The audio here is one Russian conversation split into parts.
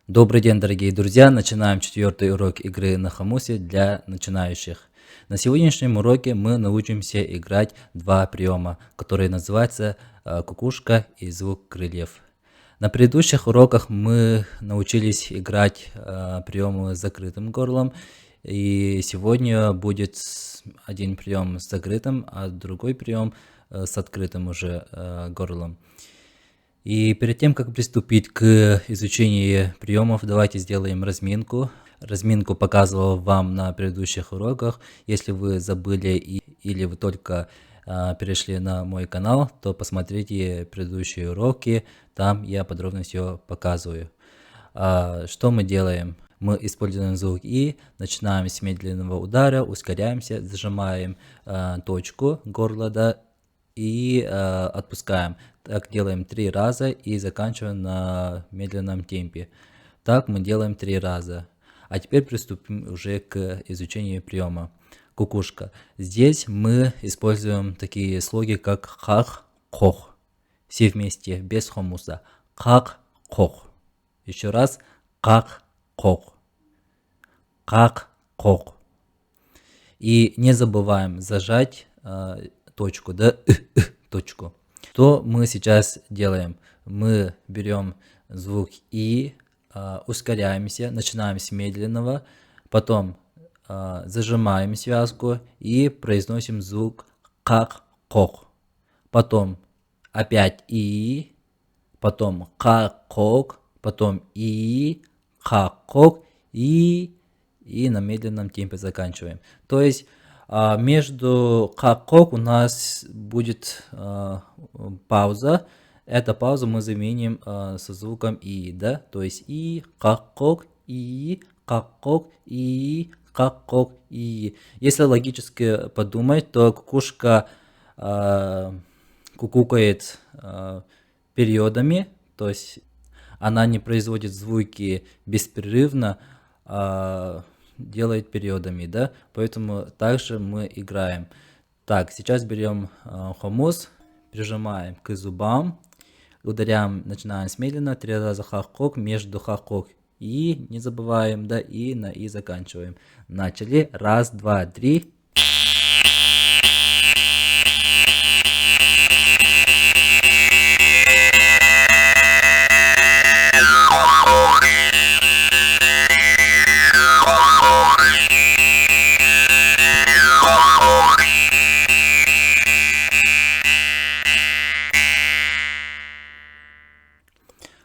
Добрый день, дорогие друзья! Начинаем 4-й урок игры на хомусе для начинающих. На сегодняшнем уроке мы научимся играть два приема, которые называются кукушка и звук крыльев. На предыдущих уроках мы научились играть приемы с закрытым горлом, и сегодня будет один прием с закрытым, а другой прием с открытым уже горлом. И перед тем, как приступить к изучению приемов, давайте сделаем разминку. Разминку показывал вам на предыдущих уроках. Если вы забыли или вы только перешли на мой канал, то посмотрите предыдущие уроки, там я подробно все показываю. Что мы делаем? Мы используем звук И, начинаем с медленного удара, ускоряемся, зажимаем точку горла, и отпускаем. Так делаем 3 раза и заканчиваем на медленном темпе. Так мы делаем 3 раза. А теперь приступим уже к изучению приема. Кукушка. Здесь мы используем такие слоги, как хах, хох. Все вместе, без хомуса. Хах, хох. Еще раз. Хах, хох. Хах, хох. И не забываем зажать точку, точку. Что мы сейчас делаем? Мы берем звук И, ускоряемся, начинаем с медленного, потом зажимаем связку и произносим звук как кох. Потом опять И, потом как кок, потом И, как кок и на медленном темпе заканчиваем. То есть между как-кок у нас будет пауза. Эту паузу мы заменим со звуком И, да? То есть И, как-кок, И, как-кок, И, как-кок, И. Если логически подумать, то кукушка кукукает периодами, то есть она не производит звуки беспрерывно, делает периодами, да, поэтому также мы играем. Так, сейчас берем хомус, прижимаем к зубам, ударяем, начинаем с медленно, 3 раза хах-кок, между хах-кок и не забываем, да, и на И заканчиваем. Начали, 1, 2, 3.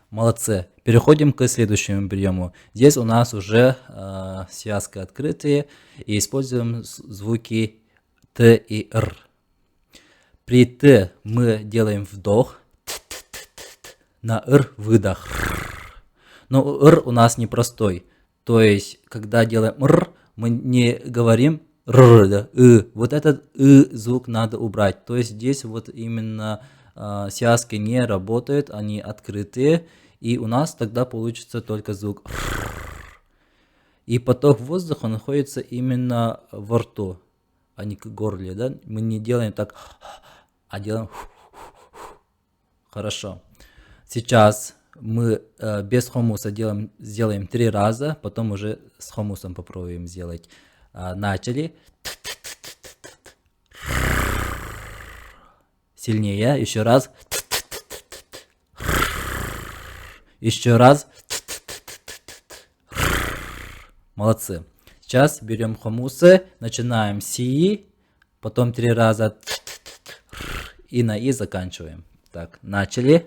Молодцы. Переходим к следующему приему. Здесь у нас уже связка открытые и используем звуки Т и Р. При Т мы делаем вдох, на Р выдох. Но Р у нас непростой. То есть, когда делаем Р, мы не говорим Р, да, Вот этот звук надо убрать. То есть, здесь вот именно связки не работают, они открытые. И у нас тогда получится только звук. И поток воздуха находится именно во рту, а не к горле, да? Мы не делаем так, а делаем. Хорошо. Сейчас мы без хомуса сделаем 3 раза, потом уже с хомусом попробуем сделать. Начали. Сильнее, еще раз. Еще раз. Молодцы. Сейчас берем хомусы, начинаем с И, потом 3 раза и на И заканчиваем. Так, начали.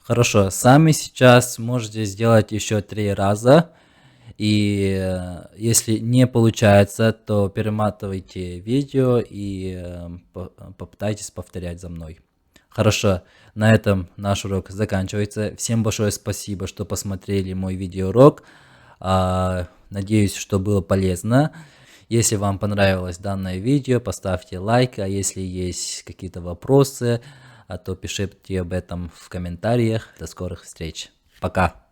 Хорошо, сами сейчас можете сделать еще 3 раза. И если не получается, то перематывайте видео и попытайтесь повторять за мной. Хорошо, на этом наш урок заканчивается. Всем большое спасибо, что посмотрели мой видеоурок. Надеюсь, что было полезно. Если вам понравилось данное видео, поставьте лайк, а если есть какие-то вопросы, то пишите об этом в комментариях. До скорых встреч. Пока.